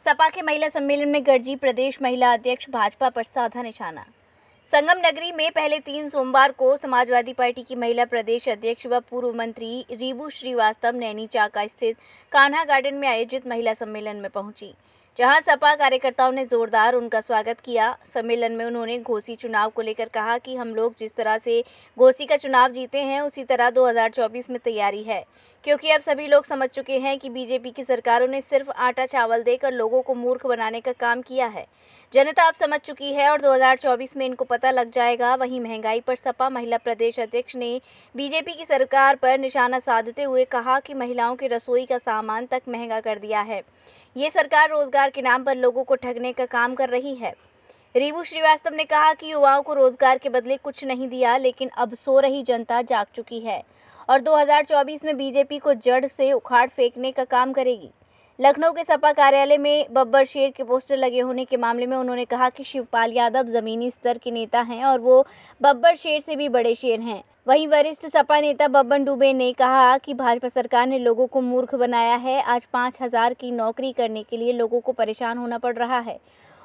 सपा के महिला सम्मेलन में गरजी प्रदेश महिला अध्यक्ष भाजपा पर साधा निशाना। संगम नगरी में पहले 3 सोमवार को समाजवादी पार्टी की महिला प्रदेश अध्यक्ष व पूर्व मंत्री रीबू श्रीवास्तव नैनी चाका स्थित कान्हा गार्डन में आयोजित महिला सम्मेलन में पहुंची, जहां सपा कार्यकर्ताओं ने जोरदार उनका स्वागत किया। सम्मेलन में उन्होंने घोसी चुनाव को लेकर कहा कि हम लोग जिस तरह से घोसी का चुनाव जीते हैं उसी तरह 2024 में तैयारी है, क्योंकि अब सभी लोग समझ चुके हैं कि बीजेपी की सरकारों ने सिर्फ आटा चावल देकर लोगों को मूर्ख बनाने का काम किया है। जनता अब समझ चुकी है और 2024 में इनको पता लग जाएगा। वहीं महंगाई पर सपा महिला प्रदेश अध्यक्ष ने बीजेपी की सरकार पर निशाना साधते हुए कहा कि महिलाओं की रसोई का सामान तक महंगा कर दिया है। ये सरकार रोजगार के नाम पर लोगों को ठगने का काम कर रही है। रीबू श्रीवास्तव ने कहा कि युवाओं को रोजगार के बदले कुछ नहीं दिया, लेकिन अब सो रही जनता जाग चुकी है और 2024 में बीजेपी को जड़ से उखाड़ फेंकने का काम करेगी। लखनऊ के सपा कार्यालय में बब्बर शेर के पोस्टर लगे होने के मामले में उन्होंने कहा कि शिवपाल यादव जमीनी स्तर के नेता हैं और वो बब्बर शेर से भी बड़े शेर हैं। वहीं वरिष्ठ सपा नेता बब्बन डुबे ने कहा कि भाजपा सरकार ने लोगों को मूर्ख बनाया है। आज 5000 की नौकरी करने के लिए लोगों को परेशान होना पड़ रहा है।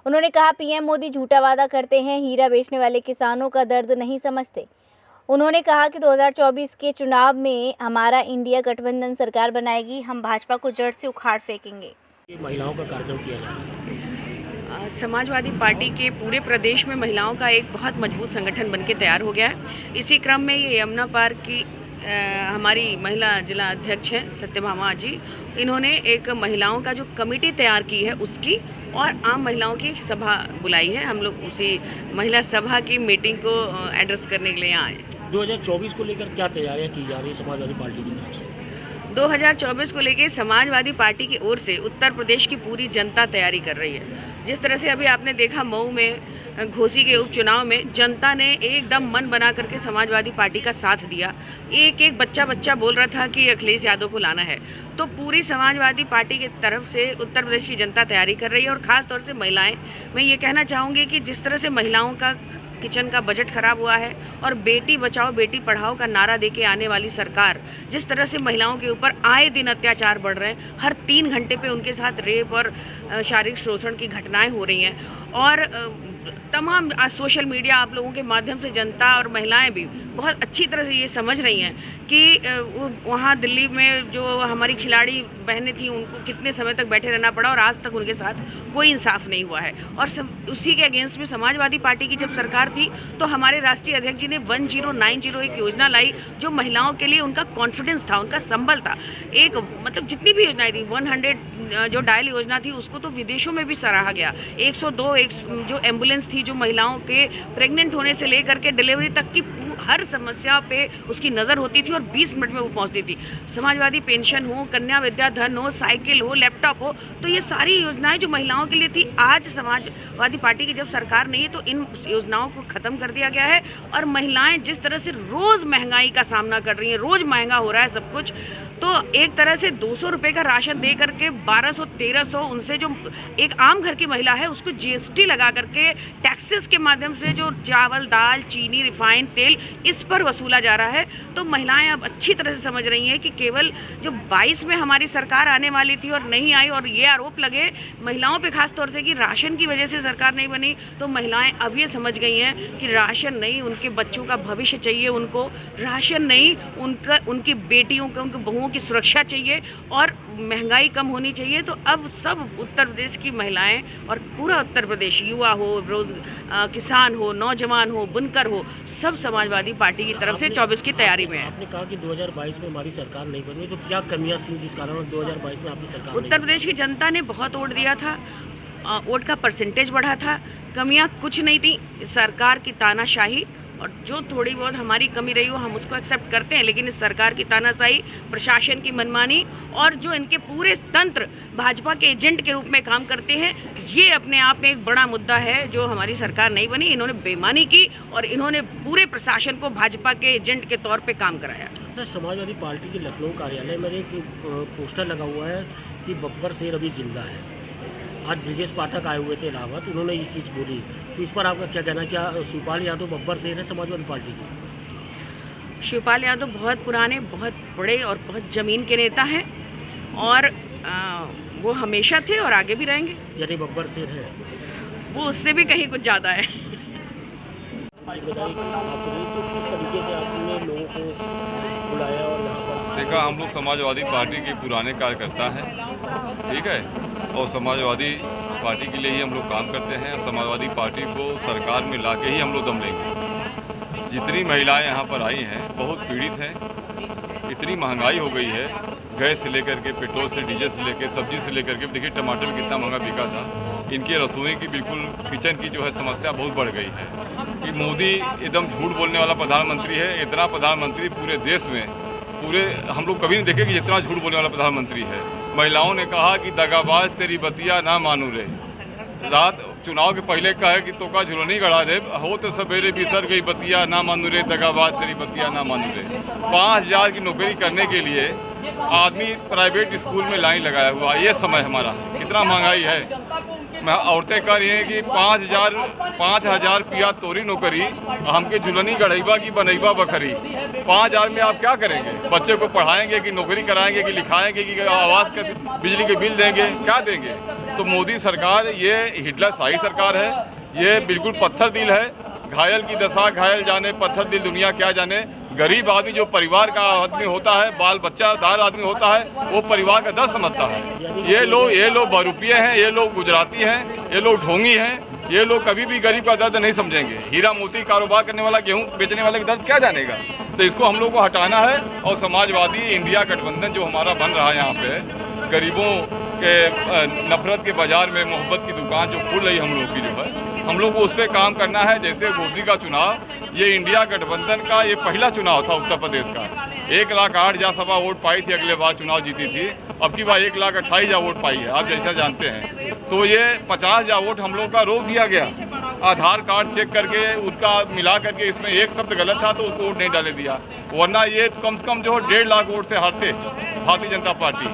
उन्होंने कहा पीएम मोदी झूठा वादा करते हैं, हीरा बेचने वाले किसानों का दर्द नहीं समझते। उन्होंने कहा कि 2024 के चुनाव में हमारा इंडिया गठबंधन सरकार बनाएगी, हम भाजपा को जड़ से उखाड़ फेंकेंगे। महिलाओं का कार्यक्रम किया जा रहा है। समाजवादी पार्टी के पूरे प्रदेश में महिलाओं का एक बहुत मजबूत संगठन बनके तैयार हो गया है। इसी क्रम में ये यमुना पार्क की हमारी महिला जिला अध्यक्ष हैं सत्यभामा जी, इन्होंने एक महिलाओं का जो कमेटी तैयार की है उसकी और आम महिलाओं की सभा बुलाई है। हम लोग उसी महिला सभा की मीटिंग को एड्रेस करने के लिए यहाँ आए। 2024 को लेकर क्या तैयारियां की जा रही है समाजवादी पार्टी की तरफ से? 2024 को लेकर समाजवादी पार्टी की ओर से उत्तर प्रदेश की पूरी जनता तैयारी कर रही है। जिस तरह से अभी आपने देखा मऊ में घोसी के उपचुनाव में जनता ने एकदम मन बना करके समाजवादी पार्टी का साथ दिया। एक बच्चा बोल रहा था कि अखिलेश यादव को लाना है। तो पूरी समाजवादी पार्टी की तरफ से उत्तर प्रदेश की जनता तैयारी कर रही है और ख़ास तौर से महिलाएं। मैं ये कहना चाहूँगी कि जिस तरह से महिलाओं का किचन का बजट खराब हुआ है और बेटी बचाओ बेटी पढ़ाओ का नारा देके आने वाली सरकार जिस तरह से महिलाओं के ऊपर आए दिन अत्याचार बढ़ रहे हैं, हर 3 घंटे पे उनके साथ रेप और शारीरिक शोषण की घटनाएं हो रही हैं और तमाम सोशल मीडिया आप लोगों के माध्यम से जनता और महिलाएं भी बहुत अच्छी तरह से ये समझ रही हैं कि वहाँ दिल्ली में जो हमारी खिलाड़ी बहनें थी उनको कितने समय तक बैठे रहना पड़ा और आज तक उनके साथ कोई इंसाफ नहीं हुआ है। और उसी के अगेंस्ट में समाजवादी पार्टी की जब सरकार थी तो हमारे राष्ट्रीय अध्यक्ष जी ने 1090 एक योजना लाई जो महिलाओं के लिए उनका कॉन्फिडेंस था, उनका संबल था। एक मतलब जितनी भी योजनाएं थी 100 जो डायल योजना थी उसको तो विदेशों में भी सराहा गया। 102 जो एम्बुलेंस थी जो महिलाओं के प्रेग्नेंट होने से लेकर के डिलीवरी तक की हर समस्या पे उसकी नज़र होती थी और 20 मिनट में वो पहुंचती थी। समाजवादी पेंशन हो, कन्या विद्याधन हो, साइकिल हो, लैपटॉप हो, तो ये सारी योजनाएं जो महिलाओं के लिए थी आज समाजवादी पार्टी की जब सरकार नहीं है तो इन योजनाओं को ख़त्म कर दिया गया है। और महिलाएं जिस तरह से रोज़ महंगाई का सामना कर रही हैं, रोज़ महंगा हो रहा है सब कुछ, तो एक तरह से 200 रुपये का राशन दे करके 1200-1300 उनसे जो एक आम घर की महिला है उसको GST लगा करके टैक्सेस के माध्यम से जो चावल, दाल, चीनी, रिफाइंड तेल इस पर वसूला जा रहा है। तो महिलाएं अब अच्छी तरह से समझ रही हैं कि केवल जो 22 में हमारी सरकार आने वाली थी और नहीं आई और ये आरोप लगे महिलाओं पे खास तौर से कि राशन की वजह से सरकार नहीं बनी, तो महिलाएं अब ये समझ गई हैं कि राशन नहीं, उनके बच्चों का भविष्य चाहिए, उनको राशन नहीं, उनकी बेटियों को, उनकी बहुओं की सुरक्षा चाहिए और महंगाई कम होनी चाहिए। तो अब सब उत्तर प्रदेश की महिलाएं और पूरा उत्तर प्रदेश, युवा हो, किसान हो, नौजवान हो, बुनकर हो, सब समाजवादी पार्टी की तरफ से 24 की तैयारी में है। आपने कहा कि 2022 में हमारी सरकार नहीं बनी, तो क्या कमियां थी जिस कारण 2022 में आपकी सरकार? उत्तर प्रदेश की जनता ने बहुत वोट दिया था, वोट का परसेंटेज बढ़ा था, कमियां कुछ नहीं थी। सरकार की तानाशाही और जो थोड़ी बहुत हमारी कमी रही हो हम उसको एक्सेप्ट करते हैं, लेकिन इस सरकार की तानाशाही, प्रशासन की मनमानी और जो इनके पूरे तंत्र भाजपा के एजेंट के रूप में काम करते हैं, ये अपने आप में एक बड़ा मुद्दा है। जो हमारी सरकार नहीं बनी, इन्होंने बेईमानी की और इन्होंने पूरे प्रशासन को भाजपा के एजेंट के तौर पर काम कराया। समाजवादी पार्टी के लखनऊ कार्यालय में एक पोस्टर लगा हुआ है कि बब्बर शेर अभी जिंदा है। आज ब्रिजेश पाठक आए हुए थे इलाहाबाद, उन्होंने ये चीज़ बोली, तो इस पर आपका क्या कहना? क्या शिवपाल यादव बब्बर शेर है समाजवादी पार्टी की? शिवपाल यादव बहुत पुराने, बहुत बड़े और बहुत ज़मीन के नेता हैं और वो हमेशा थे और आगे भी रहेंगे। यानी बब्बर शेर है। वो उससे भी कहीं कुछ ज़्यादा है। आज बताइए कि आप रही तो किस तरीके से आपने लोगों को बुलाया और यहाँ पर देखा, हम लोग समाजवादी पार्टी के पुराने कार्यकर्ता हैं, ठीक है, और समाजवादी पार्टी के लिए ही हम लोग काम करते हैं। समाजवादी पार्टी को सरकार में ला के ही हम लोग दम लेंगे। जितनी महिलाएं यहाँ पर आई हैं बहुत पीड़ित हैं। इतनी महंगाई हो गई है, गैस से लेकर के, पेट्रोल से, डीजल से लेकर, सब्जी से लेकर के, देखिए टमाटर भी कितना महंगा बिका था। इनकी रसोई की बिल्कुल किचन की जो है समस्या बहुत बढ़ गई है कि मोदी एकदम झूठ बोलने वाला प्रधानमंत्री है। इतना प्रधानमंत्री पूरे देश में, पूरे हम लोग कभी नहीं देखे कि जितना झूठ बोलने वाला प्रधानमंत्री है। महिलाओं ने कहा कि दगाबाज तेरी बतिया ना मानू रे। रात चुनाव के पहले कहा कि तो का झुलनी गड़ा दे, हो तो सवेरे बिसर गई बतिया ना मानू रे, दगाबाज तेरी बतिया ना मानू रे। 5000 की नौकरी करने के लिए आदमी प्राइवेट स्कूल में लाइन लगाया हुआ। ये समय हमारा कितना महंगाई है। मैं औरतें कह रही हैं कि 5,000 पिया तोरी नौकरी, हमके झुलनी गढ़ैबा की बनैबा बखरी। 5,000 में आप क्या करेंगे? बच्चे को पढ़ाएंगे कि नौकरी कराएंगे कि लिखाएंगे कि आवास का बिजली के बिल देंगे? क्या देंगे? तो मोदी सरकार ये हिटलर शाही सरकार है। ये बिल्कुल पत्थर दिल है। घायल की दशा घायल जाने, पत्थर दिल दुनिया क्या जाने। गरीब आदमी जो परिवार का आदमी होता है, बाल बच्चादार आदमी होता है, वो परिवार का दर्द समझता है। ये लोग बहुरूपिये हैं, ये लोग गुजराती हैं, ये लोग ढोंगी हैं। ये लोग कभी भी गरीब का दर्द नहीं समझेंगे। हीरा मोती कारोबार करने वाला, गेहूं बेचने वाले का दर्द क्या जानेगा? तो इसको हम लोग को हटाना है। और समाजवादी इंडिया गठबंधन जो हमारा बन रहा है यहाँ पे, गरीबों के नफरत के बाजार में मोहब्बत की दुकान जो खुल रही हम लोग की जो है, हम लोग को उस पर काम करना है। जैसे मोदी का चुनाव, ये इंडिया गठबंधन का ये पहला चुनाव था उत्तर प्रदेश का। 1,08,000 वोट पाई थी, अगले बार चुनाव जीती थी। अब की बार 1,28,000 वोट पाई है, आप जैसा जानते हैं। तो ये 50,000 वोट हम लोग का रोक दिया गया। आधार कार्ड चेक करके उसका मिला करके इसमें एक शब्द गलत था तो उसको वोट नहीं डाले दिया, वरना ये कम से कम जो 1.5 लाख वोट से हारते भारतीय जनता पार्टी।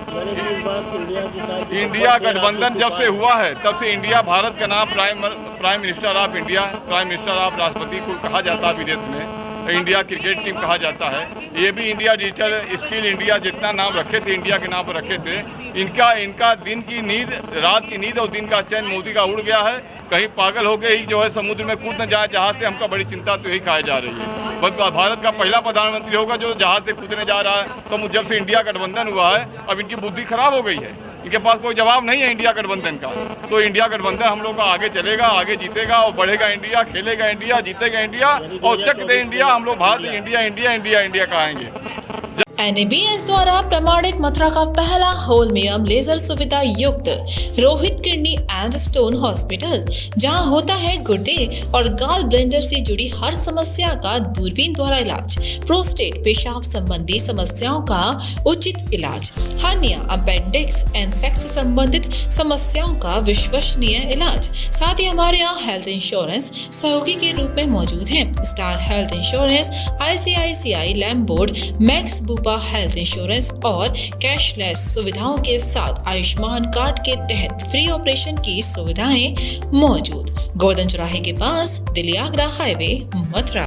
इंडिया गठबंधन जब से हुआ है तब से इंडिया, भारत का नाम prime minister of India, prime minister of राष्ट्रपति को कहा जाता है विदेश में। इंडिया क्रिकेट टीम कहा जाता है। ये भी इंडिया डिजिटल स्किल इंडिया, जितना नाम रखे थे इंडिया के नाम पर रखे थे, इनका दिन की नींद, रात की नींद और दिन का चैन मोदी का उड़ गया है। कहीं पागल हो गए ही जो है समुद्र में कूद न जाए जहाज से, हमका बड़ी चिंता तो यही खाई जा रही है। बस भारत का पहला प्रधानमंत्री होगा जो जहाज से कूदने जा रहा है। समुद्र जब से इंडिया गठबंधन हुआ है, अब इनकी बुद्धि खराब हो गई है। इनके पास कोई जवाब नहीं है इंडिया गठबंधन का। तो इंडिया गठबंधन हम लोग का आगे चलेगा, आगे जीतेगा और बढ़ेगा इंडिया, खेलेगा इंडिया, जीतेगा इंडिया और चक दे इंडिया। हम लोग Bharat India India India India कहेंगे। NABS द्वारा प्रमाणित मथुरा का पहला होलमियम लेजर सुविधा युक्त Rohit kidney and stone hospital, जहां होता है गुर्दे और गाल ब्लेंडर से जुड़ी हर समस्या का दूरबीन द्वारा इलाज, प्रोस्टेट पेशाब संबंधी समस्याओं का उचित इलाज, हर्निया, अपेंडिक्स एंड सेक्स संबंधित समस्याओं का विश्वसनीय इलाज। साथ ही हमारे यहाँ हेल्थ इंश्योरेंस सहयोगी के रूप में मौजूद है। Star Health Insurance, ICICI Lombard, Max Bupa Health Insurance और कैशलेस सुविधाओं के साथ आयुष्मान कार्ड के तहत फ्री ऑपरेशन की सुविधाएं मौजूद। गोवर्धन चौराहे के पास, दिल्ली आगरा हाईवे, मथुरा।